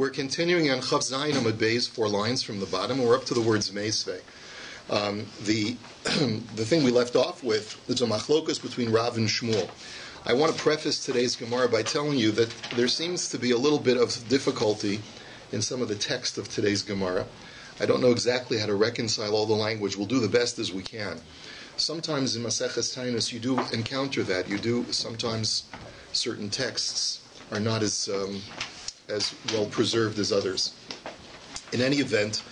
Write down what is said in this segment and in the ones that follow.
We're continuing on Chav Zayin Amud Beis, 4 lines from the bottom. We're up to the words Meisvei. The thing we left off with is a machlokas between Rav and Shmuel. I want to preface today's Gemara by telling you that there seems to be a little bit of difficulty in some of the text of today's Gemara. I don't know exactly how to reconcile all the language. We'll do the best as we can. Sometimes in Maseches Taanis you do encounter that. You do sometimes certain texts are not as well preserved as others. In any event,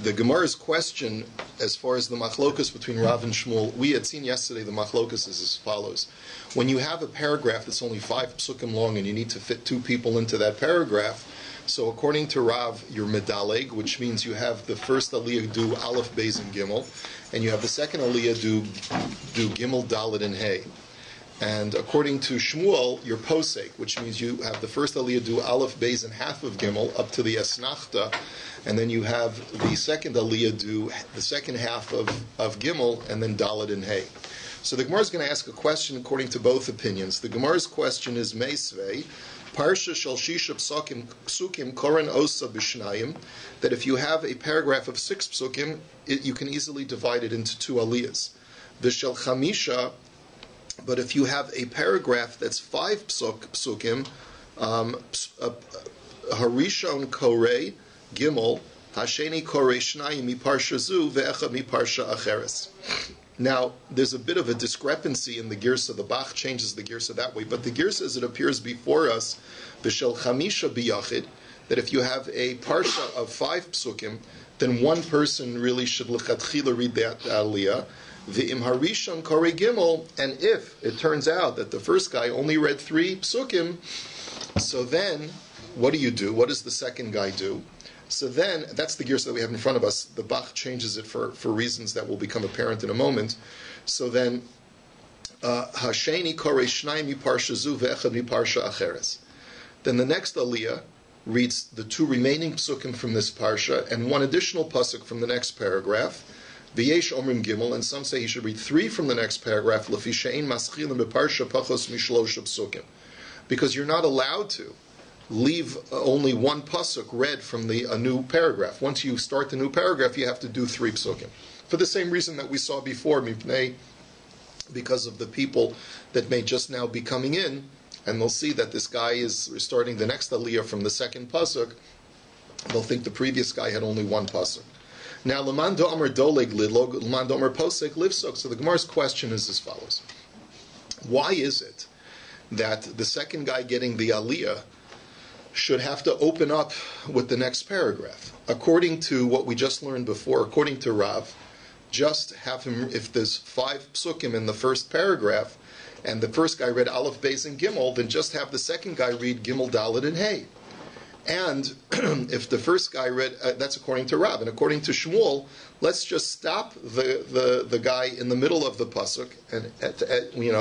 the Gemara's question, as far as the machlokas between Rav and Shmuel, we had seen yesterday the machlokas is as follows. When you have a paragraph that's only 5 psukim long and you need to fit 2 people into that paragraph, so according to Rav, you're medaleg, which means you have the first aliyah do aleph, beis, and gimel, and you have the second aliyah do gimel, dalet, and hey. And according to Shmuel, you're posek, which means you have the first aliyah do aleph, beis, and half of gimel up to the esnachta, and then you have the second aliyah do the second half of gimel, and then dalet and hey. So the Gemara is going to ask a question according to both opinions. The Gemara's question is meisvei, parsha shel shisha psukim koren osa b'shnayim, that if you have a paragraph of 6 psukim, you can easily divide it into 2 aliyahs. V'shel chamisha, but if you have a paragraph that's 5 psukim, harishon korei gimel, hasheni korei shnayim mi parsha zu ve'echad mi parsha acheres. Now, there's a bit of a discrepancy in the girsa. The Bach changes the girsa that way, but the girsa as it appears before us, v'shel chamisha biyachid, that if you have a parsha of 5 psukim, then one person really should lechatchila read that aliyah. V'im harishon korei gimel, and if it turns out that the first guy only read 3 psukim, so then what do? What does the second guy do? So then, that's the gears that we have in front of us. The Bach changes it for reasons that will become apparent in a moment. So then, Hasheni korei shnayim miparsha zu ve'echad miparsha acheres. Then the next aliyah reads the 2 remaining psukim from this parsha and 1 additional pasuk from the next paragraph. V'yesh omrim gimel, and some say he should read 3 from the next paragraph. Lefi she'ein maschilim beparsha pachos mishlosh psukim, because you're not allowed to leave only 1 pasuk read from a new paragraph. Once you start the new paragraph, you have to do 3 psukim. For the same reason that we saw before, because of the people that may just now be coming in, and they'll see that this guy is starting the next aliyah from the second pasuk, they'll think the previous guy had only 1 pasuk. Now, L'man do'amar doleg lidlog, L'man do'amar posek livsok. So the Gemara's question is as follows. Why is it that the second guy getting the aliyah should have to open up with the next paragraph? According to what we just learned before, according to Rav, just have him, if there's 5 psukim in the first paragraph, and the first guy read aleph, beis, and gimel, then just have the second guy read gimel, dalet, and hey. And if the first guy read, that's according to Rav, and according to Shmuel, let's just stop the guy in the middle of the pasuk, and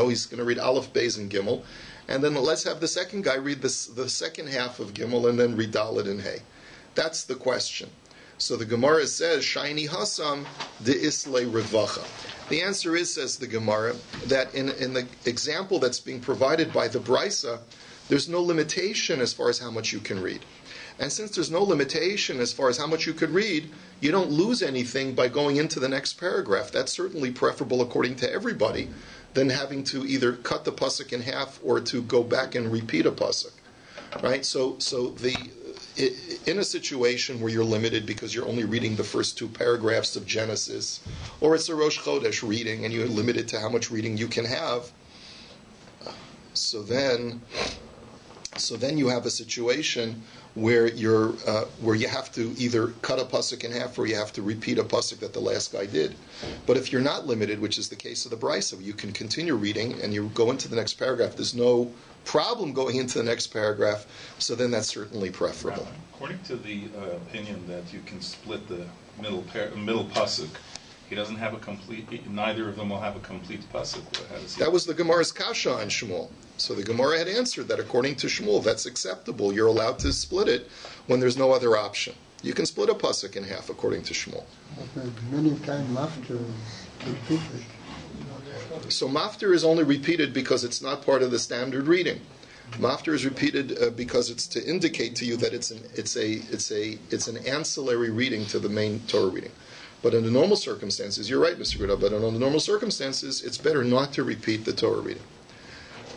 he's going to read aleph, beis, and gimel, and then let's have the second guy read the second half of gimel, and then read dalet and hey. That's the question. So the Gemara says, Shaini Hasam de Isle Revacha. The answer is, says the Gemara, that in the example that's being provided by the Brisa, there's no limitation as far as how much you can read. And since there's no limitation as far as how much you could read, you don't lose anything by going into the next paragraph. That's certainly preferable according to everybody than having to either cut the pasuk in half or to go back and repeat a pasuk. Right? So in a situation where you're limited because you're only reading the first 2 paragraphs of Genesis, or it's a Rosh Chodesh reading and you're limited to how much reading you can have, so then you have a situation where you have to either cut a pasuk in half or you have to repeat a pasuk that the last guy did. But if you're not limited, which is the case of the Brisa, you can continue reading and you go into the next paragraph. There's no problem going into the next paragraph, so then that's certainly preferable. Rabbi, according to the opinion that you can split the middle pasuk, he doesn't have a complete. Neither of them will have a complete pasuk. That was the Gemara's kasha on Shmuel. So the Gemara had answered that according to Shmuel, that's acceptable. You're allowed to split it when there's no other option. You can split a pasuk in half according to Shmuel. Many times after repeated. So maftir is only repeated because it's not part of the standard reading. Maftir is repeated because it's to indicate to you that it's an ancillary reading to the main Torah reading. But under normal circumstances, you're right, Mr. Guda, but under normal circumstances, it's better not to repeat the Torah reading.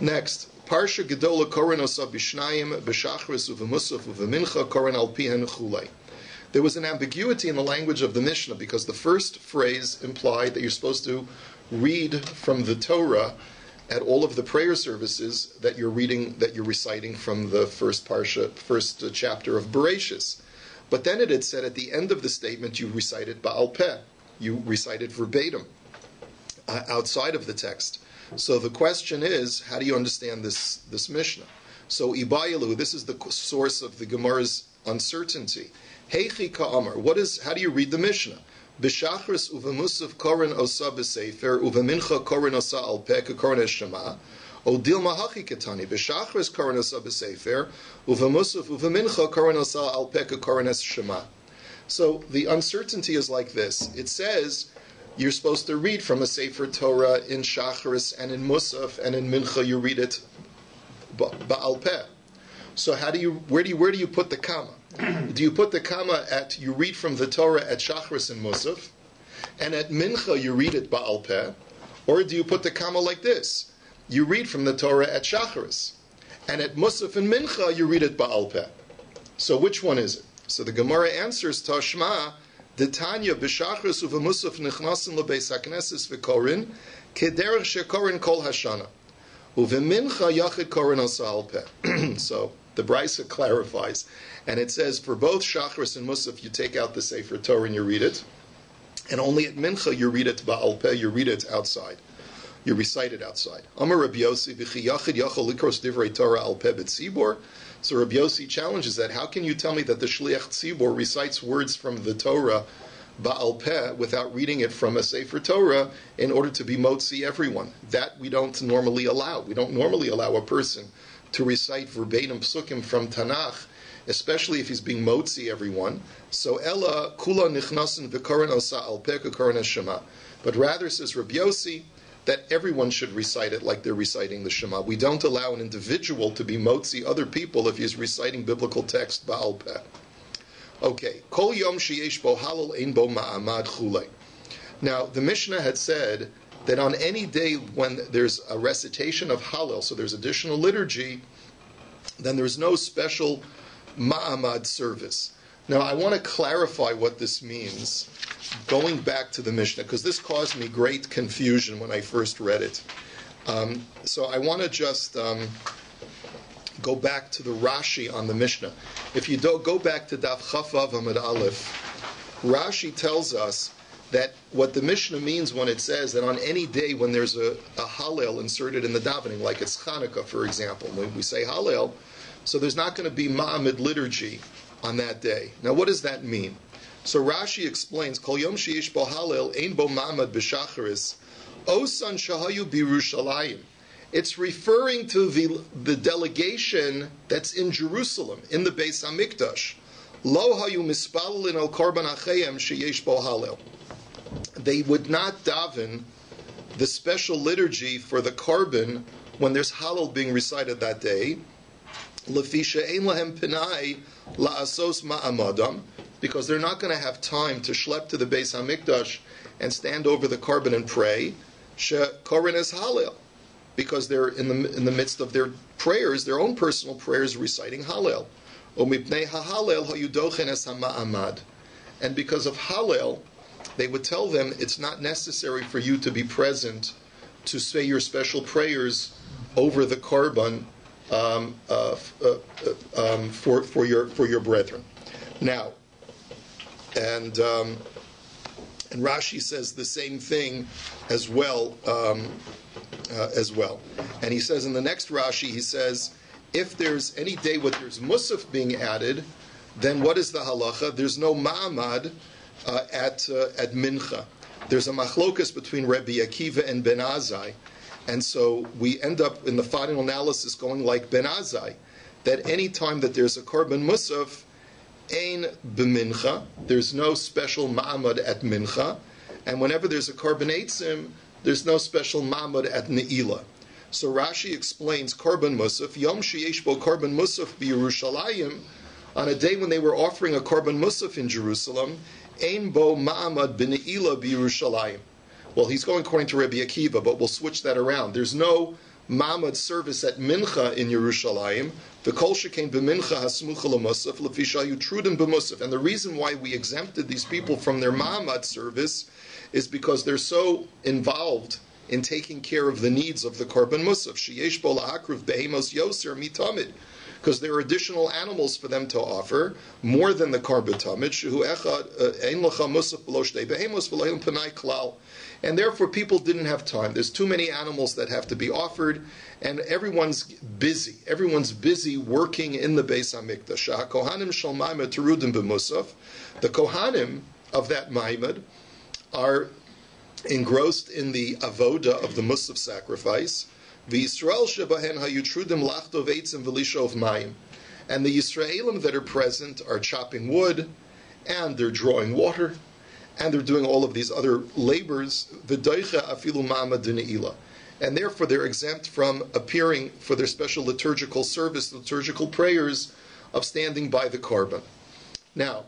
Next, Parsha Gedola Koren Osa Bishnayim B'Shachris Uvemusaf Uvemincha Koren Al Pihen Chulei. There was an ambiguity in the language of the Mishnah because the first phrase implied that you're supposed to read from the Torah at all of the prayer services that you're reciting from the first chapter of Bereshis. But then it had said at the end of the statement you recite it Ba'al Peh. You recite it verbatim, outside of the text. So the question is, how do you understand this Mishnah? So Ibayalu, this is the source of the Gemara's uncertainty. Heichi Ka'amar, how do you read the Mishnah? B'shachris uvemusaf koren osa b'sefer uvemincha koren osa al peh koren eshama odil mahachi ketani b'shachris koren osa b'sefer uvemusaf uvemincha koren osa al peh koren eshama. So the uncertainty is like this. It says you're supposed to read from a Sefer Torah in Shachris and in Musaf, and in Mincha you read it ba'al peh. So where do you put the comma? Do you put the comma at you read from the Torah at Shachris and Musaf, and at Mincha you read it ba'al peh, or do you put the comma like this? You read from the Torah at Shachris, and at Musaf and Mincha you read it ba'al peh. So which one is it? So the Gemara answers Tashma Detanya b'Shachris uvemusaf nichnasin lebeis hakneses v'korin kederech shekorin kol hashana uvemincha yachid korin osa al peh. So the Brisa clarifies, and it says for both Shachris and Musaf you take out the Sefer Torah and you read it, and only at Mincha you read it ba'al peh, you read it outside, you recite it outside. Amar Rabbi Yossi v'chi yachid yachol likros divrei Torah al peh b'tzibor. So Rabbi Yossi challenges that. How can you tell me that the Shliach Tzibor recites words from the Torah ba'al peh without reading it from a Sefer Torah in order to be motzi everyone? That we don't normally allow. We don't normally allow a person to recite verbatim psukim from Tanakh, especially if he's being motzi everyone. So Ella kula nichnasin v'koren osa al peh koren eshama. But rather, says Rabbi Yossi, that everyone should recite it like they're reciting the Shema. We don't allow an individual to be motzi other people if he's reciting biblical text ba'al peh. Okay, kol yom sheyesh bo halal ein bo ma'amad chulei. Now, the Mishnah had said that on any day when there's a recitation of Hallel, so there's additional liturgy, then there's no special ma'amad service. Now, I want to clarify what this means, going back to the Mishnah, because this caused me great confusion when I first read it. So I want to just go back to the Rashi on the Mishnah. If you go back to DAF Chavav Amud Aleph, Rashi tells us that what the Mishnah means when it says that on any day when there's a Hallel inserted in the davening, like it's Chanukah, for example, when we say Hallel, so there's not going to be Ma'amid liturgy on that day. Now, what does that mean? So Rashi explains, Kol Yom Sheyesh Bo Hallel Ein Bo Ma'amad B'Shacharis Osan Shahayu B'Yerushalayim. It's referring to the delegation that's in Jerusalem, in the Beis HaMikdash. Lo Hayu Mispalelin Al Korban Achayim Sheyesh Bo Hallel. They would not daven the special liturgy for the Korban when there's Hallel being recited that day. Lefisha Ein Lahem Pinai La'asos Ma'amadam, because they're not going to have time to schlep to the Beis HaMikdash and stand over the Korban and pray. She Koren es Hallel, because they're in the midst of their prayers, their own personal prayers, reciting Hallel. Umipnei ha'Hallel ha'yudochen es ha'ma'amad, and because of Hallel, they would tell them it's not necessary for you to be present to say your special prayers over the Korban for your brethren. Now, and Rashi says the same thing as well. And he says in the next Rashi, he says, if there's any day where there's Musaf being added, then what is the halacha? There's no ma'amad at Mincha. There's a machlokas between Rabbi Akiva and Ben Azai. And so we end up in the final analysis going like Ben Azai, that any time that there's a Korban Musaf, Ein b'mincha, there's no special ma'amad at Mincha, and whenever there's a Korban Eitzim, there's no special ma'amad at Ne'ilah. So Rashi explains Korban Musaf, Yom Sheyesh Bo Korban Musaf B'Yerushalayim, on a day when they were offering a Korban Musaf in Jerusalem, Ein Bo Ma'amad B'Ne'ila B'Yerushalayim. Well, he's going according to Rabbi Akiva, but we'll switch that around. There's no Ma'amad service at Mincha in Yerushalayim. The Kol Shekain B'Mincha Hasmucha L'Musaf, L'Fisha Yutrudim B'Musaf. And the reason why we exempted these people from their Ma'amad service is because they're so involved in taking care of the needs of the Korban Musaf. Sheyesh Bo La'akriv Behemos Yoser Mitamid. Because there are additional animals for them to offer, more than the Korban Tamid. Shehu Echad Ein L'cha Musaf B'lo Shtei Behemos V'lo Ein Panai Klal. And therefore people didn't have time. There's too many animals that have to be offered, and everyone's busy. Everyone's busy working in the Beis HaMikdash. HaKohanim shel Ma'amad terudim b'musaf. The Kohanim of that Ma'amad are engrossed in the avoda of the Musaf sacrifice. V'Yisrael shebahen hayutrudim lachtov eitzim v'lishov mayim. And the Yisraelim that are present are chopping wood, and they're drawing water, and they're doing all of these other labors, v'doicha afilu ma'amad d'ne'ila. And therefore they're exempt from appearing for their special liturgical service, liturgical prayers of standing by the korban. Now,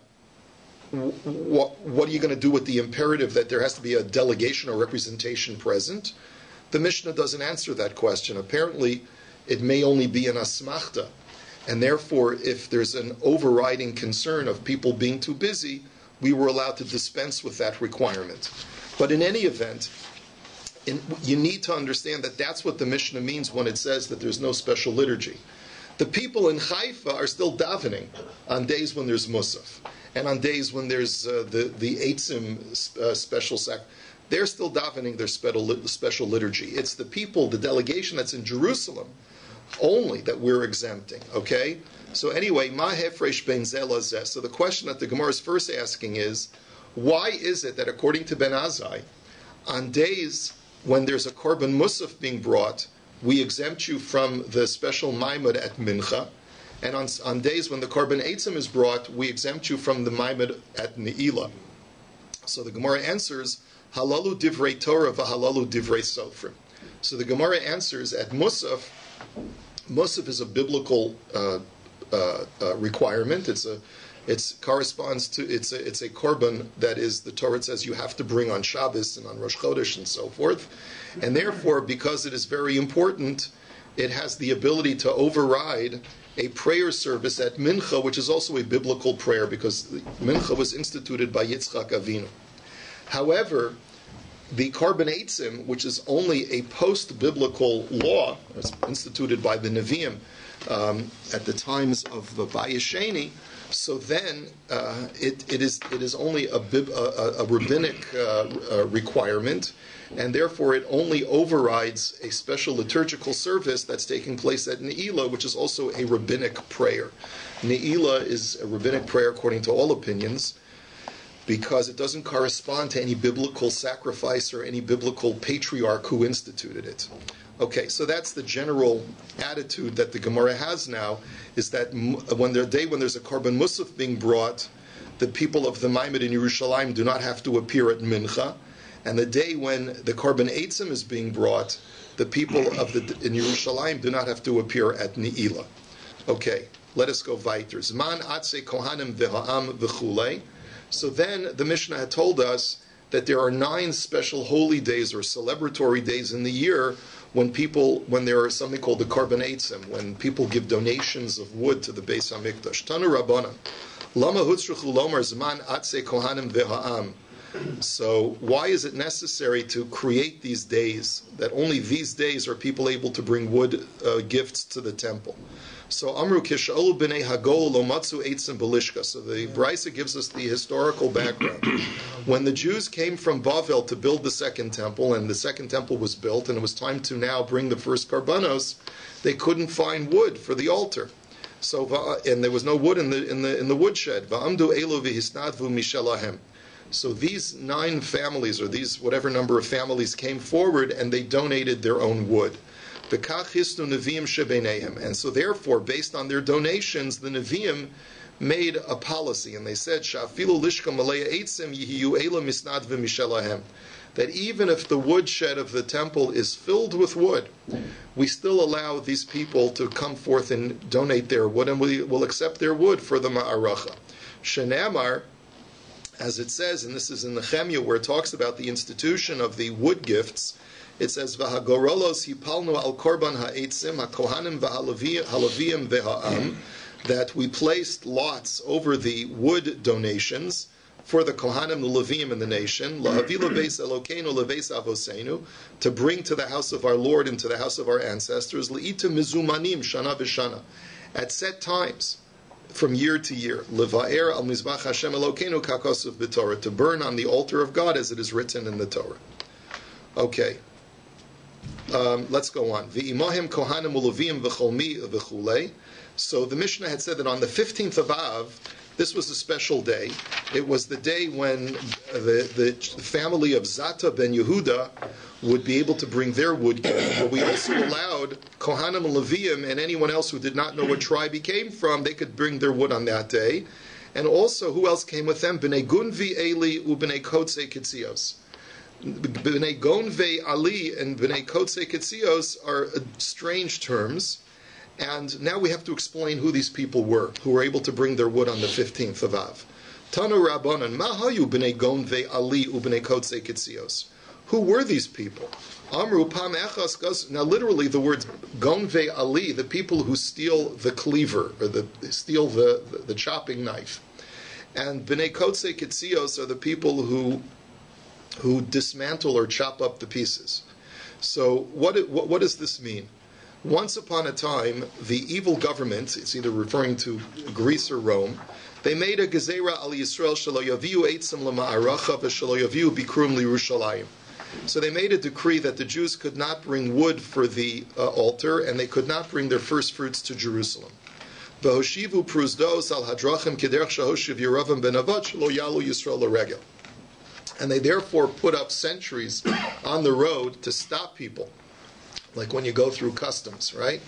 what are you going to do with the imperative that there has to be a delegation or representation present? The Mishnah doesn't answer that question. Apparently, it may only be an asmachta, and therefore, if there's an overriding concern of people being too busy, we were allowed to dispense with that requirement. But in any event, you need to understand that that's what the Mishnah means when it says that there's no special liturgy. The people in Haifa are still davening on days when there's Musaf, and on days when there's the Eitzim special sacrifice. They're still davening their special liturgy. It's the people, the delegation that's in Jerusalem, only that we're exempting. Okay? So anyway, ma hefresh ben zeh lazeh. So the question that the Gemara is first asking is, why is it that according to Ben Azai, on days when there's a korban musaf being brought, we exempt you from the special maimad at mincha, and on days when the korban eitzim is brought, we exempt you from the maimad at ne'ilah? So the Gemara answers, halalu divrei Torah v'halalu divrei sofrim. So the Gemara answers, at musaf is a biblical requirement. It's a korban that is, the Torah says you have to bring on Shabbos and on Rosh Chodesh and so forth, and therefore, because it is very important, it has the ability to override a prayer service at Mincha, which is also a biblical prayer, because Mincha was instituted by Yitzchak Avinu. However, the Korban Eitzim, which is only a post-biblical law, was instituted by the Nevi'im at the times of the Bayesheni, so then it is only a rabbinic requirement, and therefore it only overrides a special liturgical service that's taking place at Ne'ilah, which is also a rabbinic prayer. Ne'ilah is a rabbinic prayer according to all opinions, because it doesn't correspond to any biblical sacrifice or any biblical patriarch who instituted it. Okay, so that's the general attitude that the Gemara has now, is that when there's a korban musaf being brought, the people of the Maimed in Yerushalayim do not have to appear at Mincha, and the day when the korban eitzim is being brought, the people in Yerushalayim do not have to appear at Ne'ilah. Okay, let us go weiter. Zman atze kohanim v'ha'am v'chulei. So then the Mishnah had told us that there are 9 special holy days or celebratory days in the year when there is something called the Korban Eitzim, when people give donations of wood to the Beis HaMikdash. Tanu Rabbanan, Lama Hutzruchu Lomar Zman Atze Kohanim V'Ha'am. So why is it necessary to create these days, that only these days are people able to bring wood gifts to the temple? So Amru Kish'olu B'nei Hagol Lo Matzu Eitzim Belishka. So the Brisa gives us the historical background. When the Jews came from Bavel to build the second temple, and the second temple was built, and it was time to now bring the first karbanos, they couldn't find wood for the altar. So and there was no wood in the woodshed. Va'amdu Elu v'hisnadvu mishelahem. So these 9 families, or these whatever number of families, came forward and they donated their own wood. And so therefore, based on their donations, the Nevi'im made a policy, and they said, that even if the woodshed of the temple is filled with wood, we still allow these people to come forth and donate their wood, and we will accept their wood for the ma'aracha. Shenamar, as it says, and this is in Nehemiah where it talks about the institution of the wood gifts, it says, "V'hagorolos hipalnu al korban ha'etzim ha'kohanim v'halaviyim v'ha'am," that we placed lots over the wood donations for the Kohanim, the Levim, and the nation, la'havila beis Elokeinu lebeis avoseinu, to bring to the house of our Lord and to the house of our ancestors, le'ita mizumanim shana v'shana, at set times, from year to year, leva'er al mizbach Hashem Elokeinu kakosuf b'Torah, to burn on the altar of God as it is written in the Torah. Okay. Let's go on. V'imohem kohanim u'levim v'cholmi v'chulei. So the Mishnah had said that on the 15th of Av, this was a special day. It was the day when the family of Zata ben Yehuda would be able to bring their wood gift. But we also allowed Kohanim and Leviim and anyone else who did not know what tribe he came from, they could bring their wood on that day. And also, who else came with them? B'nei Gunvi Eli u'b'nei Kotzei Kitzios. B'nei Gonvei Ali and B'nei Kotzei Kitzios are strange terms. And now we have to explain who these people were, who were able to bring their wood on the 15th of Av. Tanu Rabbanan, ma hayu b'nei Gonvei Ali u'b'nei Kotzei Kitzios. Who were these people? Amru pam echas. Now, literally, the word Gonvei Ali, the people who steal the cleaver or steal the chopping knife, and b'nei Kotzei Kitzios are the people who dismantle or chop up the pieces. So, what does this mean? Once upon a time, the evil government, it's either referring to Greece or Rome, they made a gezerah al Yisrael shelo yaviu eitzim lema'aracha v'shelo yaviu bikurim liYerushalayim. So they made a decree that the Jews could not bring wood for the altar, and they could not bring their first fruits to Jerusalem. V'hoshivu pruzdos al hadrachim kederch shehoshiv Yeravam ben Nevat shelo yalu Yisrael l'regel. And they therefore put up sentries on the road to stop people. Like when you go through customs, right?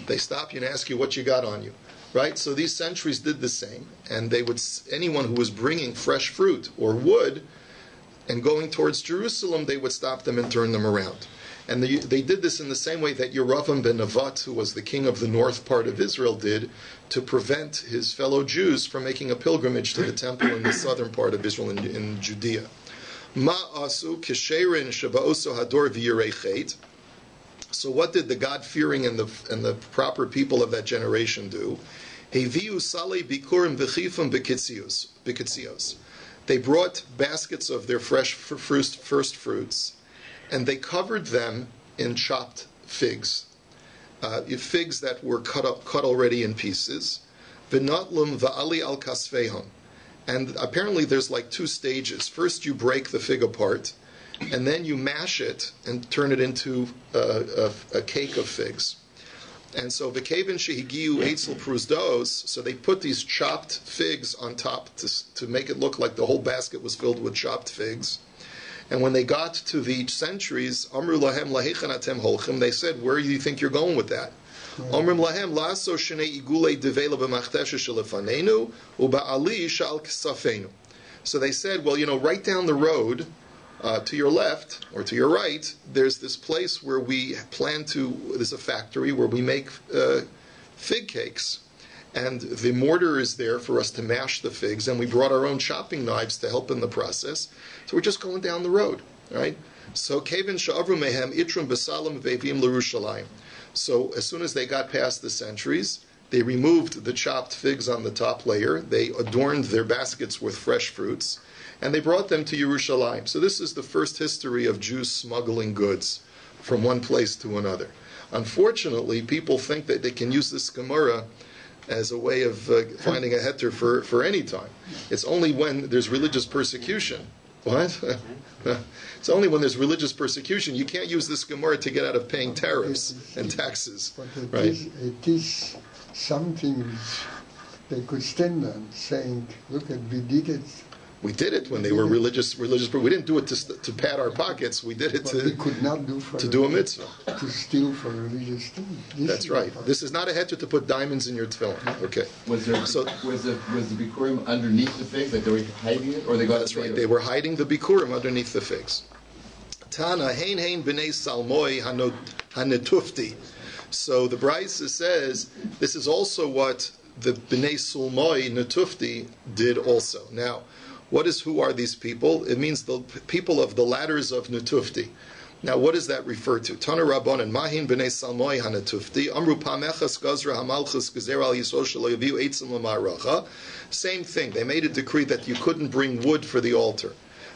They stop you and ask you what you got on you, right? So these sentries did the same, and they would, anyone who was bringing fresh fruit or wood and going towards Jerusalem, they would stop them and turn them around. And they did this in the same way that Yeravam ben Nevat, who was the king of the north part of Israel, did to prevent his fellow Jews from making a pilgrimage to the temple in the southern part of Israel in Judea. Ma asu kisherin shaba'oso hador v'yirei chet. So what did the God-fearing and the proper people of that generation do? Heviu salei bikurim v'chifim b'kitzios. They brought baskets of their fresh first fruits, and they covered them in chopped figs, figs that were cut already in pieces. V'natlum va'ali al kasvehon. And apparently there's like two stages. First you break the fig apart, and then you mash it and turn it into a cake of figs. And so v'kevin shehigiu eitzel pruzdos, so they put these chopped figs on top to make it look like the whole basket was filled with chopped figs. And when they got to the centuries, amru lahem lahechan atem holchem, they said, where do you think you're going with that? Omrim lahem laso shnei igulei devela b'machtesha shelefanenu uba'ali shal ksafenu. So they said, well, right down the road, to your left or to your right, there's this place where we there's a factory where we make fig cakes. And the mortar is there for us to mash the figs, and we brought our own chopping knives to help in the process. So we're just going down the road, right? So kevin sha'avru mehem itrum besalam ve'vim l'Yerushalayim. So as soon as they got past the centuries, they removed the chopped figs on the top layer, they adorned their baskets with fresh fruits, and they brought them to Yerushalayim. So this is the first history of Jews smuggling goods from one place to another. Unfortunately, people think that they can use this Gemara as a way of finding a heter for any time. It's only when there's religious persecution. What? It's only when there's religious persecution. You can't use this Gemara to get out of paying tariffs and taxes. But right? It is something which they could stand on, saying, look, we did it. We did it when they were religious. We didn't do it to pad our pockets. We did it we could not do to do a mitzvah. To steal for religious things. That's right. This is not a heter to put diamonds in your tefillin. Okay. Was the bikurim underneath the figs, like they were hiding it, or they got? That's right. They were hiding the bikurim underneath the figs. Tana hein hein b'nei salmoi hanetufti. So the Brisa says this is also what the b'nei salmoi netufti did also. Now, who are these people? It means the people of the ladders of netufti. Now, what does that refer to? Tana Rabbanan Mahin b'nei salmoi hanetufti Amru pamechas gazra hamalchus gezer al yisol shelo yaviu eitzim l'ma'aracha. Same thing. They made a decree that you couldn't bring wood for the altar.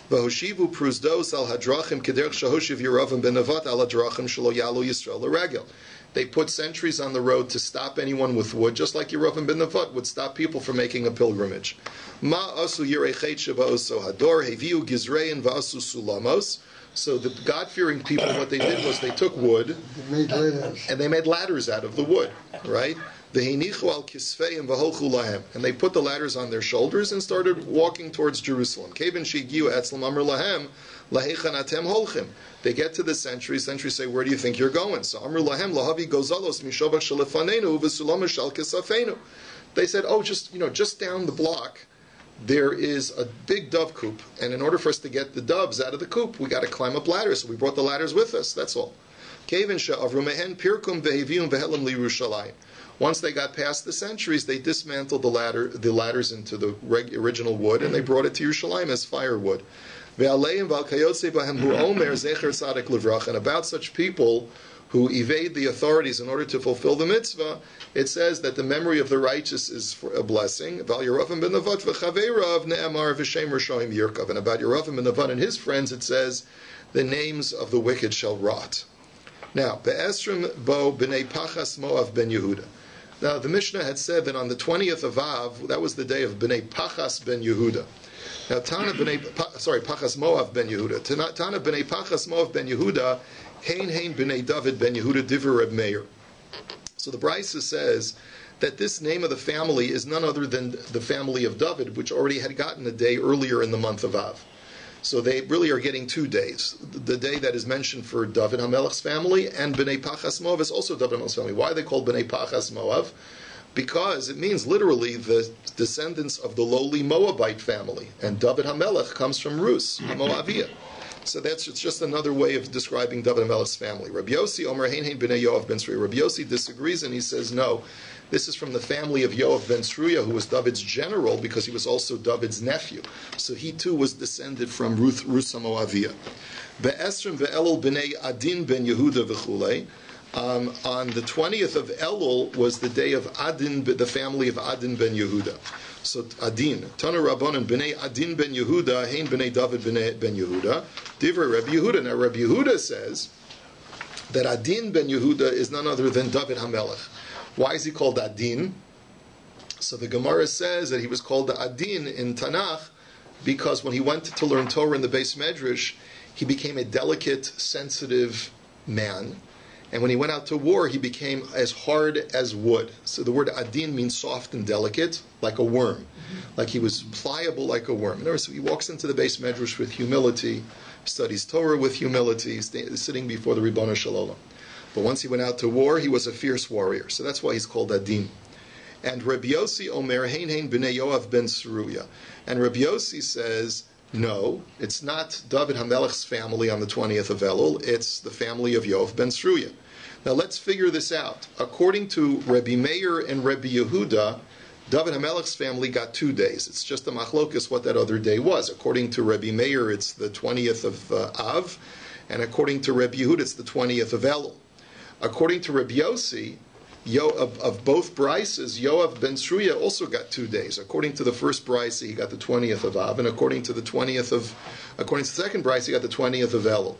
V'hoshivu pruzdos al hadrachim kederch shahoshiv Yeravim ben Nevat al hadrachim shelo yalu Yisrael l'regel. They put sentries on the road to stop anyone with wood, just like Yeravim ben Nevat would stop people from making a pilgrimage. Ma asu yirechet sheba oso hador heviu gizrein v'asu sulamos. So the God-fearing people, what they did was they took wood and they made ladders out of the wood, right? V'hinichu al kisfeim v'holchu lahem, and they put the ladders on their shoulders and started walking towards Jerusalem. Kevin shigiu etzlam amr lahem lahechan atem holchim. They get to the sentries say, where do you think you're going? So amr lahem lahavi gozalos mishobach shelefanenu v'sulam shal kisafenu. They said, just down the block there is a big dove coop, and in order for us to get the doves out of the coop, we got to climb up ladders. So we brought the ladders with us. That's all. Once they got past the sentries, they dismantled the ladders into the original wood, and they brought it to Yerushalayim as firewood. And about such people who evade the authorities in order to fulfill the mitzvah, it says that the memory of the righteous is for a blessing. And about Yeravim ben Nevat and his friends, it says, the names of the wicked shall rot. Now, Be'esrim bo b'nei Pachas Moav ben Yehuda. Now, the Mishnah had said that on the 20th of Av, that was the day of b'nei Pachas ben Yehuda. Now, Pachas Moav ben Yehuda. Tana b'nei Pachas Moav ben Yehuda, hein b'nei David ben Yehuda divrei Reb Meir. So the Brisa says that this name of the family is none other than the family of David, which already had gotten a day earlier in the month of Av. So they really are getting 2 days. The day that is mentioned for David HaMelech's family, and B'nai Pachas Moav is also David HaMelech's family. Why are they called B'nai Pachas Moav? Because it means literally the descendants of the lowly Moabite family. And David HaMelech comes from Rus, Moavia. So it's just another way of describing David HaMelech's family. Rabbi Yossi Omer Hein Hein B'nai Yoav ben Tzvi. Rabbi Yossi disagrees and he says, no, this is from the family of Yoav ben Tzruya, who was David's general because he was also David's nephew. So he too was descended from Ruth Moavia. Be'esrim ve'elul b'nei Adin ben Yehuda v'chulei. On the 20th of Elul was the day of Adin, the family of Adin ben Yehuda. So Adin, Tana Rabbanan b'nei Adin ben Yehuda, hein b'nei David ben Yehuda, divrei Rabbi Yehuda. Now Rabbi Yehuda says that Adin ben Yehuda is none other than David HaMelech. Why is he called Adin? So the Gemara says that he was called Adin in Tanakh because when he went to learn Torah in the Beis Medrash, he became a delicate, sensitive man. And when he went out to war, he became as hard as wood. So the word Adin means soft and delicate, like a worm. Like he was pliable like a worm. In other words, he walks into the Beis Medrash with humility, studies Torah with humility, sitting before the Ribono Shel Olam. But once he went out to war, he was a fierce warrior. So that's why he's called Adin. And Rabbi Yossi Omer Hein Hein b'nei Yoav ben Tzruya. And Rabbi Yossi says, no, it's not David HaMelech's family on the 20th of Elul. It's the family of Yoav ben Tzruya. Now let's figure this out. According to Rabbi Meir and Rabbi Yehuda, David HaMelech's family got 2 days. It's just a machlokas what that other day was. According to Rabbi Meir, it's the 20th of Av. And according to Rabbi Yehuda, it's the 20th of Elul. According to Rabbi Yossi, of both Brises, Yoav ben Tzruya also got 2 days. According to the first Brise, he got the 20th of Av, and according to the second Brise, he got the 20th of Elul.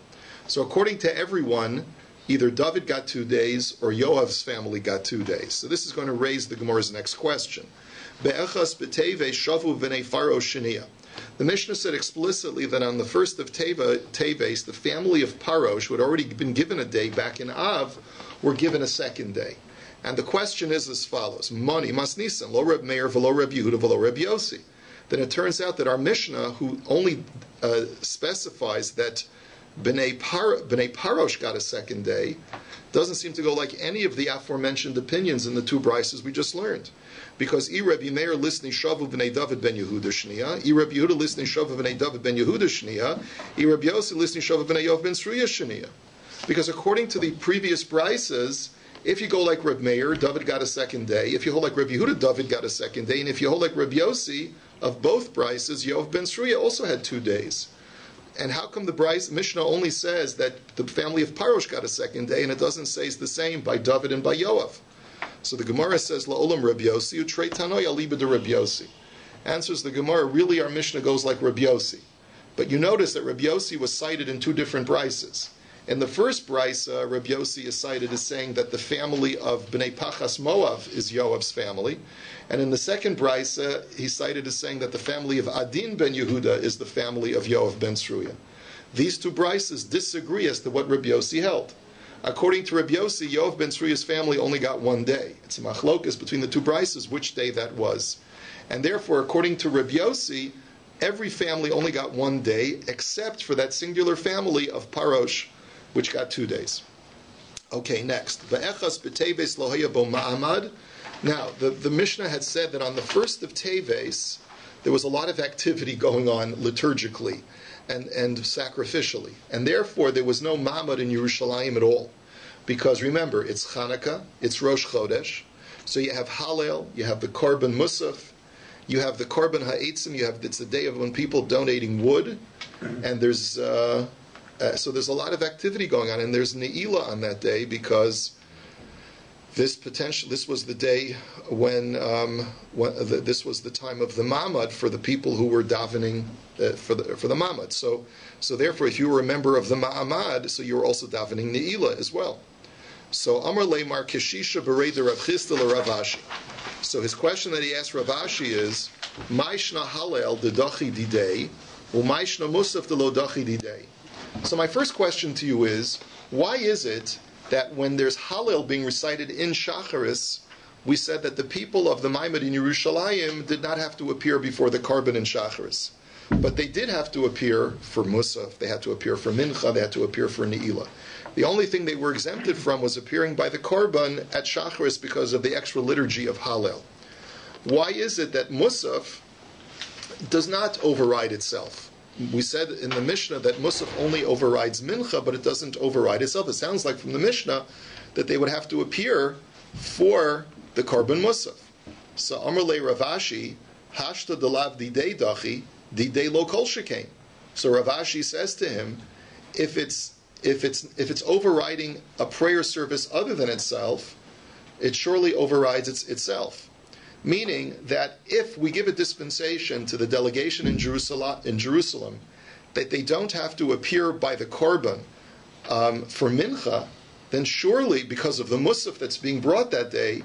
So according to everyone, either David got 2 days or Yoav's family got 2 days. So this is going to raise the Gemara's next question. Be'echas b'tevei shavu v'nei faro sheniya. The Mishnah said explicitly that on the first of Teves, the family of Parosh, who had already been given a day back in Av, were given a second day. And the question is as follows: Mani mas nisan lo Reb Meir v'lo Reb Yehuda v'lo Reb Yossi. Then it turns out that our Mishnah, who only specifies that Bnei Parosh got a second day, doesn't seem to go like any of the aforementioned opinions in the two brises we just learned. Because Rabbi Meir listening Shavu b'nei David ben Yehuda shniya, Rabbi Yehuda listening Shavu b'nei David ben Yehuda shniya, Rabbi Yossi listening Shavu b'nei Yov ben Sruya shniya. Because according to the previous brises, if you go like Rabbi Meir, David got a second day. If you hold like Rabbi Yehuda, David got a second day. And if you hold like Rabbi Yossi, of both brises, Yov ben Sruya also had 2 days. And how come the Mishnah only says that the family of Parosh got a second day, and it doesn't say it's the same by David and by Yoav? So the Gemara says, La'olam Rabbi Yossi, u'trei tanoi aliba de Rabbi Yossi. Answers the Gemara, really our Mishnah goes like Rabbi Yossi. But you notice that Rabbi Yossi was cited in 2 different brises. In the first brise, Rabbi Yossi is cited as saying that the family of Bnei Pachas Moav is Yoav's family. And in the second brise, he's cited as saying that the family of Adin ben Yehuda is the family of Yoav ben Sruya. These 2 brises disagree as to what Rabbi Yossi held. According to Rabbi Yossi, Yoav ben Sruya's family only got 1 day. It's a machlokas between the 2 brises which day that was. And therefore, according to Rabbi Yossi, every family only got 1 day, except for that singular family of Parosh, which got 2 days. Okay, next. V'echas b'teves lo haya bo ma'amad. Now, the Mishnah had said that on the first of Teves, there was a lot of activity going on liturgically and sacrificially. And therefore, there was no ma'amad in Yerushalayim at all. Because remember, it's Chanukah, it's Rosh Chodesh. So you have Hallel, you have the Korban Musaf, you have the Korban Ha'etzim, it's the day of when people donating wood, and there's... so there's a lot of activity going on, and there's Ne'ilah on that day because this was the day when this was the time of the Mamad for the people who were davening for the Mamad. So therefore, if you were a member of the Ma'amad, so you were also davening Ne'ilah as well. So Amar Leimar Keshisha Berei de Rav Chisda Rav Ashi. So his question that he asked Rav Ashi is, Ma'ishna Halel de Dachi Didei, or Ma'ishna Musaf de Lo Dachi Didei. So my first question to you is, why is it that when there's Hallel being recited in Shacharis, we said that the people of the Maimad in Yerushalayim did not have to appear before the Korban in Shacharis, but they did have to appear for Musaf, they had to appear for Mincha, they had to appear for Ne'ilah. The only thing they were exempted from was appearing by the Korban at Shacharis because of the extra liturgy of Hallel. Why is it that Musaf does not override itself? We said in the Mishnah that Musaf only overrides Mincha, but it doesn't override itself. It sounds like from the Mishnah that they would have to appear for the Korban Musaf. So Amar Le Rav Ashi, Hashta delav didei dachi, didei lo kol shekain. So Rav Ashi says to him, if it's overriding a prayer service other than itself, it surely overrides itself. Meaning that if we give a dispensation to the delegation in Jerusalem, that they don't have to appear by the Korban for Mincha, then surely, because of the Musaf that's being brought that day,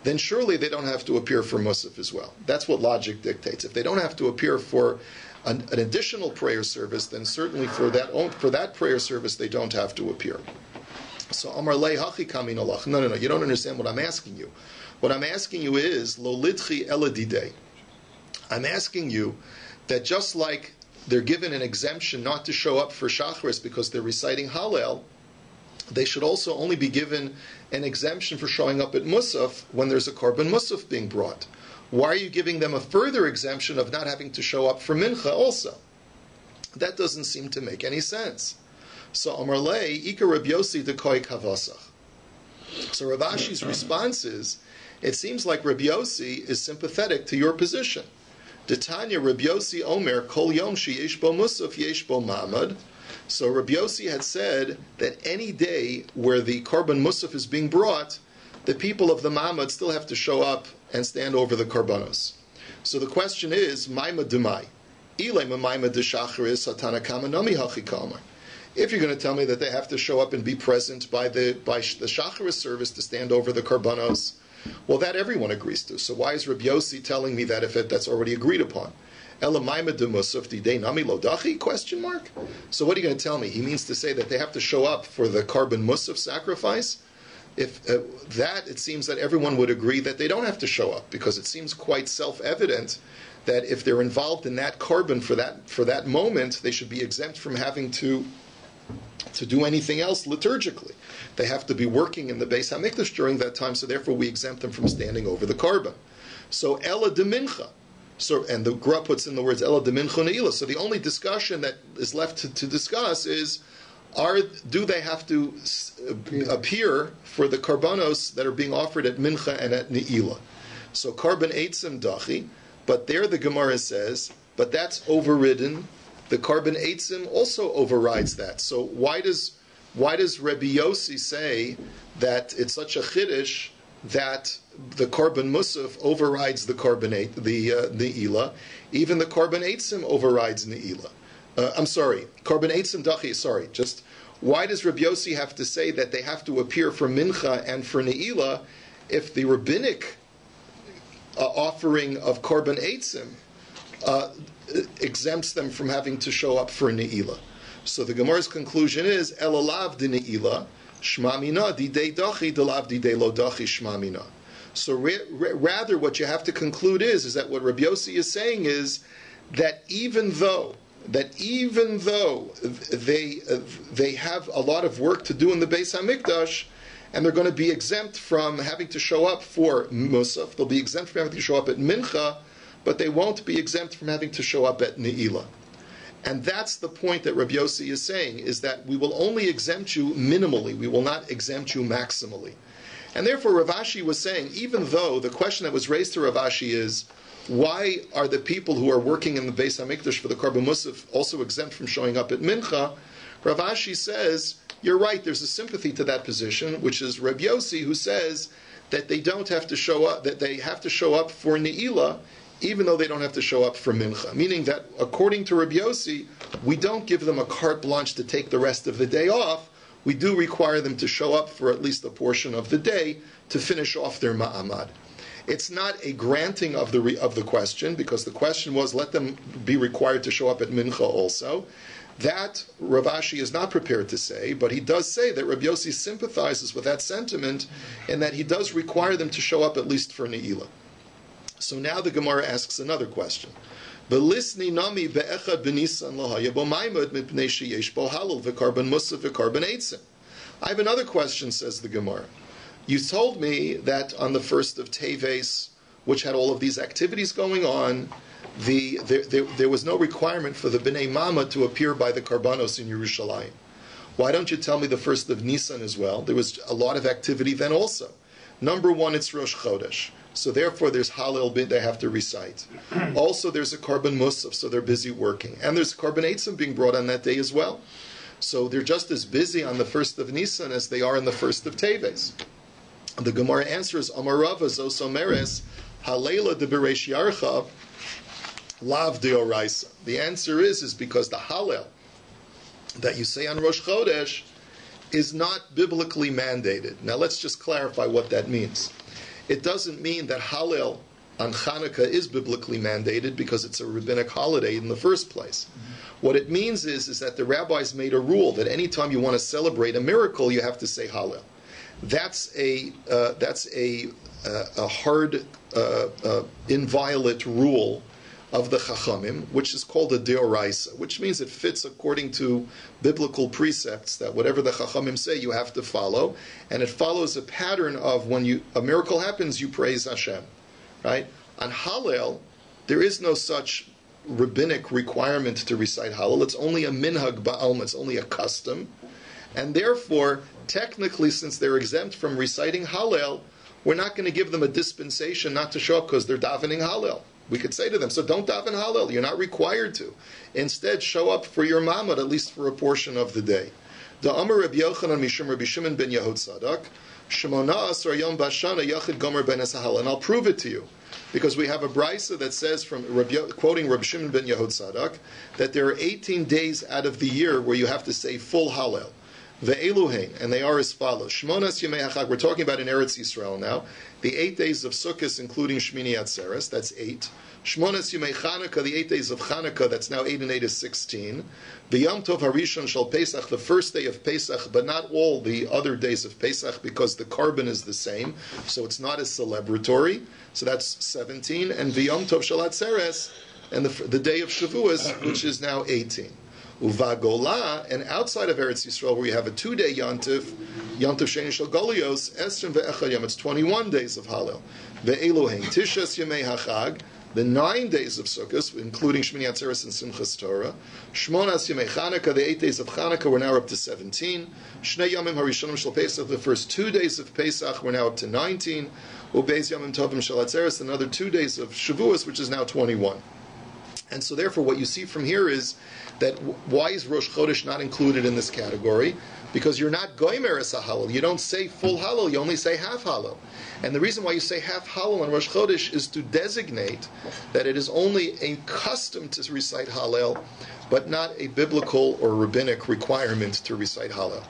then surely they don't have to appear for Musaf as well. That's what logic dictates. If they don't have to appear for an additional prayer service, then certainly for that prayer service they don't have to appear. So Amar Lei Hachi Kamin Alach. No, you don't understand what I'm asking you. What I'm asking you is, Lo Lidchi Eladidei. I'm asking you that just like they're given an exemption not to show up for Shacharis because they're reciting Hallel, they should also only be given an exemption for showing up at Musaf when there's a Korban Musaf being brought. Why are you giving them a further exemption of not having to show up for Mincha also? That doesn't seem to make any sense. So Amar Lei, Ika Rav Yossi Dekoi Kavasach. So Rav Ashi's response is, it seems like Rabbi Yossi is sympathetic to your position. Detanya Rabbi Yossi Omer Kol Yom Sheyesh Bo Musaf Yesh Bo Ma'amad. So Rabbi Yossi had said that any day where the Korban Musaf is being brought, the people of the Ma'amad still have to show up and stand over the Korbanos. So the question is, Maima Demai. Ilema Maima De Shacharis Hatana Kama Nami Hachi Kalmar. If you're going to tell me that they have to show up and be present by the Shacharis service to stand over the Korbanos, well, that everyone agrees to. So why is Rabbi Yossi telling me that if that's already agreed upon? Elamaima de Musaf didei nami lo dachi? Question mark. So what are you going to tell me? He means to say that they have to show up for the Korban Musaf sacrifice? If that, it seems that everyone would agree that they don't have to show up, because it seems quite self-evident that if they're involved in that Korban for that moment, they should be exempt from having to to do anything else liturgically. They have to be working in the Beis HaMikdash during that time, so therefore we exempt them from standing over the korban. So Ela de Mincha. So, and the Gra puts in the words Ela de Mincha Ne'ilah. So the only discussion that is left to discuss is, do they have to appear for the karbanos that are being offered at Mincha and at Ne'ilah? So Karban Eitzim Dachi, but there the Gemara says, but that's overridden. The Karban Eitzim also overrides that. So why does Rabbi Yossi say that it's such a chiddush that the Karban Musaf overrides the Karban Ne'ilah? Even the Karban Eitzim overrides Ne'ilah. Karban Eitzim Dachi, just why does Rabbi Yossi have to say that they have to appear for Mincha and for Ne'ilah if the rabbinic offering of Karban Eitzim exempts them from having to show up for Ne'ilah? So the Gemara's conclusion is, Elalav di Ne'ilah, Shmamina, di de dachi, delav di de lo dachi, Shmamina. So rather what you have to conclude is that what Rabbi Yossi is saying is that even though they have a lot of work to do in the Beis HaMikdash, and they're going to be exempt from having to show up for Musaf, they'll be exempt from having to show up at Mincha, but they won't be exempt from having to show up at Ne'ilah. And that's the point that Rabbi Yossi is saying, is that we will only exempt you minimally, we will not exempt you maximally. And therefore Rav Ashi was saying, even though the question that was raised to Rav Ashi is, why are the people who are working in the Beis HaMikdash for the Karban Musaf also exempt from showing up at Mincha? Rav Ashi says, you're right, there's a sympathy to that position, which is Rabbi Yossi, who says that they don't have to show up, that they have to show up for Ne'ilah, even though they don't have to show up for Mincha. Meaning that, according to Rabbi Yossi, we don't give them a carte blanche to take the rest of the day off. We do require them to show up for at least a portion of the day to finish off their ma'amad. It's not a granting of the question, because the question was, let them be required to show up at Mincha also. That Rav Ashi is not prepared to say, but he does say that Rabbi Yossi sympathizes with that sentiment, and that he does require them to show up at least for Ne'ilah. So now the Gemara asks another question. I have another question, says the Gemara. You told me that on the first of Teves, which had all of these activities going on, there was no requirement for the Bnei Mama to appear by the Karbanos in Yerushalayim. Why don't you tell me the first of Nisan as well? There was a lot of activity then also. Number one, it's Rosh Chodesh. So therefore there's Hallel they have to recite. Also there's a Karban Musaf, so they're busy working. And there's Karban Eitzim being brought on that day as well. So they're just as busy on the first of Nisan as they are in the first of Teves. The Gemara answers, Amarava Zosomeres, Halela de Beresh Yarcha, Lav de Oraisa. The answer is because the Hallel that you say on Rosh Chodesh is not biblically mandated. Now let's just clarify what that means. It doesn't mean that Hallel on Chanukah is biblically mandated because it's a rabbinic holiday in the first place. Mm-hmm. What it means is that the rabbis made a rule that anytime you want to celebrate a miracle, you have to say Hallel. That's a hard, inviolate rule of the Chachamim, which is called a deoraisa, which means it fits according to biblical precepts that whatever the Chachamim say, you have to follow, and it follows a pattern of when a miracle happens, you praise Hashem, right? On Hallel, there is no such rabbinic requirement to recite Hallel. It's only a minhag ba'alma, it's only a custom, and therefore, technically, since they're exempt from reciting Hallel, we're not going to give them a dispensation not to show up because they're davening Hallel. We could say to them, so don't daven Hallel, you're not required to. Instead, show up for your mamad, at least for a portion of the day. The Amar Rabbi Yochanan Mishum Rabbi Shimon ben Yehud Sadak, Shemona Asar Yom Bashana Yachid Gomer ben Esahal. And I'll prove it to you, because we have a brisa that says, quoting Rabbi Shimon ben Yehud Sadak, that there are 18 days out of the year where you have to say full Hallel. Ve'eluhein, and they are as follows. Shmonas Yemei HaChag, we're talking about in Eretz Yisrael now. The 8 days of Sukkot, including Shmini Atzeres, that's 8. Shmonas Yemei Chanukah, the 8 days of Chanukah, that's now 8 and 8 is 16. V'yam Tov Harishon Shal Pesach, the first day of Pesach, but not all the other days of Pesach, because the carbon is the same, so it's not as celebratory. So that's 17. And V'yam Tov Shal Atzeres, and the day of Shavuos, which is now 18. Uvagola, and outside of Eretz Yisrael, where you have a 2-day Yantiv Sheni Shel Golios, Esrim ve'echad yom, it's 21 days of Hallel. Ve'elohein Tishas Yemei HaChag, the 9 days of Sukkot, including Shmini Atzeres and Simchas Torah. Shmonas Yemei Chanukah, the 8 days of Chanukah, we're now up to 17. Shnei Yomim Harishonim Shel Pesach, the first 2 days of Pesach, we're now up to 19. Ubeis Yomim Tovim Shel Atzeres, another 2 days of Shavuos, which is now 21. And so therefore what you see from here is that why is Rosh Chodesh not included in this category? Because you're not goymer as a halal. You don't say full halal, you only say half halal. And the reason why you say half halal on Rosh Chodesh is to designate that it is only a custom to recite halal, but not a biblical or rabbinic requirement to recite halal.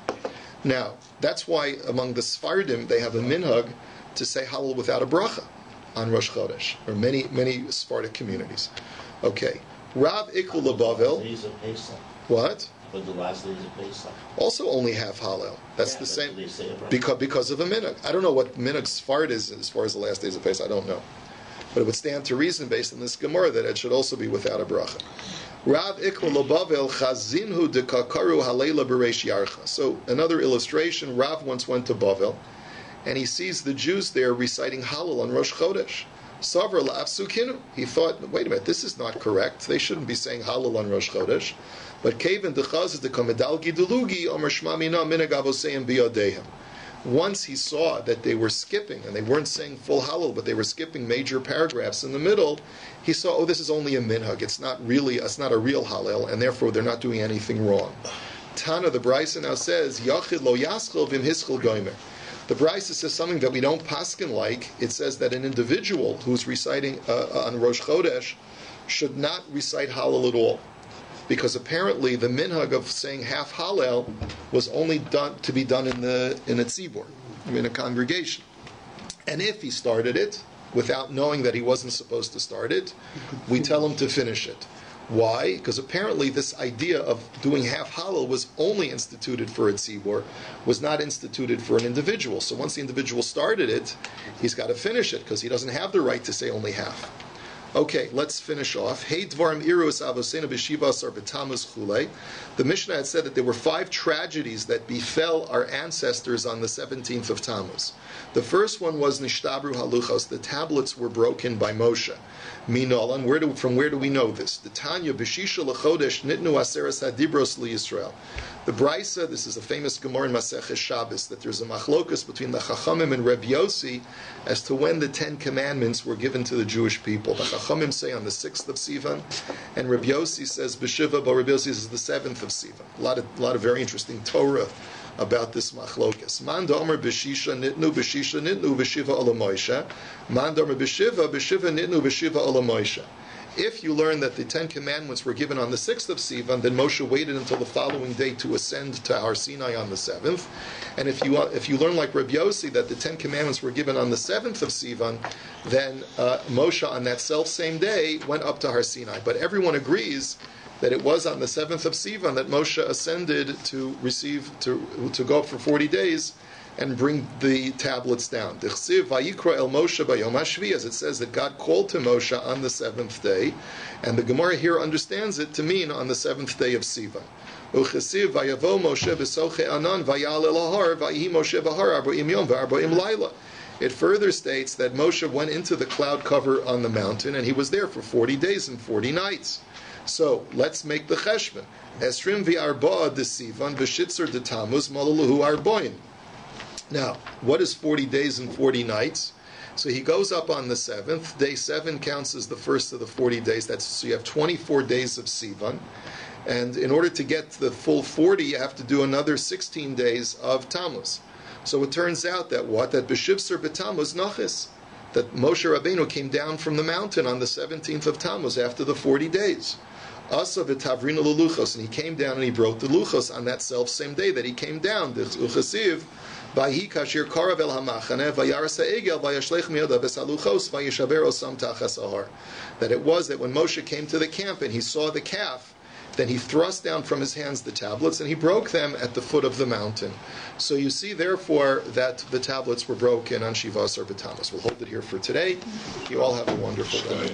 Now, that's why among the Sfardim they have a minhag to say halal without a bracha on Rosh Chodesh, or many Sephardic communities. Okay. Rav Ikul Labavel. What? But the last days of Pesach. Also only half Hallel. That's the same. Because of a minhag. I don't know what minhag Sfard is as far as the last days of Pesach. I don't know. But it would stand to reason based on this Gemara that it should also be without a bracha. Rav Ikul Labavel Chazinhu Dekakaru Halela Bereish Yarcha. So another illustration, Rav once went to Bavel and he sees the Jews there reciting Hallel on Rosh Chodesh. Savra la'afsukinu. He thought, wait a minute, this is not correct. They shouldn't be saying Hallel on Rosh Chodesh. But Kaven dechaz is the komedal gidulugi omer shmamina minagavoseim biyadehem. Once he saw that they were skipping, and they weren't saying full Hallel, but they were skipping major paragraphs in the middle, he saw, oh, this is only a minhag. It's not a real Hallel, and therefore they're not doing anything wrong. Tana, the Brisa now says, Yachid lo yaschil vim hischil goymer. The Brisa says something that we don't paskin like. It says that an individual who's reciting on Rosh Chodesh should not recite Hallel at all, because apparently the minhag of saying half Hallel was only to be done in a tzibur, in a congregation. And if he started it without knowing that he wasn't supposed to start it, we tell him to finish it. Why? Because apparently this idea of doing half Hallel was only instituted for a tzibur, was not instituted for an individual. So once the individual started it, he's got to finish it, because he doesn't have the right to say only half. Okay, let's finish off. Hey dvarim irus avosena b'shivas or b'tamuz chulei. The Mishnah had said that there were 5 tragedies that befell our ancestors on the 17th of Tammuz. The first one was nishtabru haluchos. The tablets were broken by Moshe. Minol, and from where do we know this? The Tanya b'shisha l'chodesh nitnu aseres hadibros liYisrael. The Brisa, this is a famous Gemara in Maseches Shabbos, that there's a machlokus between the Chachamim and Rabbi Yossi as to when the 10 Commandments were given to the Jewish people. The Chachamim say on the 6th of Sivan, and Rabbi Yossi says b'shiva, but Rabbi Yossi says the 7th of Sivan. A lot of very interesting Torah about this machlokus. Man da'omer b'shisha nitnu b'shiva ola Moshe. Man da'omer b'shiva nitnu b'shiva ola Moshe. If you learn that the 10 Commandments were given on the 6th of Sivan, then Moshe waited until the following day to ascend to Har Sinai on the 7th. And if you learn like Rabbi Yossi that the 10 Commandments were given on the 7th of Sivan, then Moshe on that self-same day went up to Har Sinai. But everyone agrees that it was on the 7th of Sivan that Moshe ascended to go up for 40 days and bring the tablets down. Dichsiv vayikra el Moshe bayom hashvi, as it says that God called to Moshe on the 7th day, and the Gemara here understands it to mean on the 7th day of Sivan. Uchesiv vayavo Moshe v'soche anan vayal el ahar vayihi Moshe v'har arba'im yom v'arba'im laila. It further states that Moshe went into the cloud cover on the mountain, and he was there for 40 days and 40 nights. So let's make the cheshbon. Esrim v'arba'a de Sivan v'shitzer de Tammuz malaluhu arboin. Now, what is 40 days and 40 nights? So he goes up on the 7th. Day 7 counts as the first of the 40 days. So you have 24 days of Sivan. And in order to get to the full 40, you have to do another 16 days of Tammuz. So it turns out that That B'shivser b'Tammuz nachis. That Moshe Rabbeinu came down from the mountain on the 17th of Tammuz after the 40 days. Asa v'tavrina l'luchos. And he came down and he broke the luchos on that self-same day that he came down. The uchasiv. That it was that when Moshe came to the camp and he saw the calf, then he thrust down from his hands the tablets and he broke them at the foot of the mountain. So you see, therefore, that the tablets were broken on Shivas or B'Tammuz. We'll hold it here for today. You all have a wonderful day.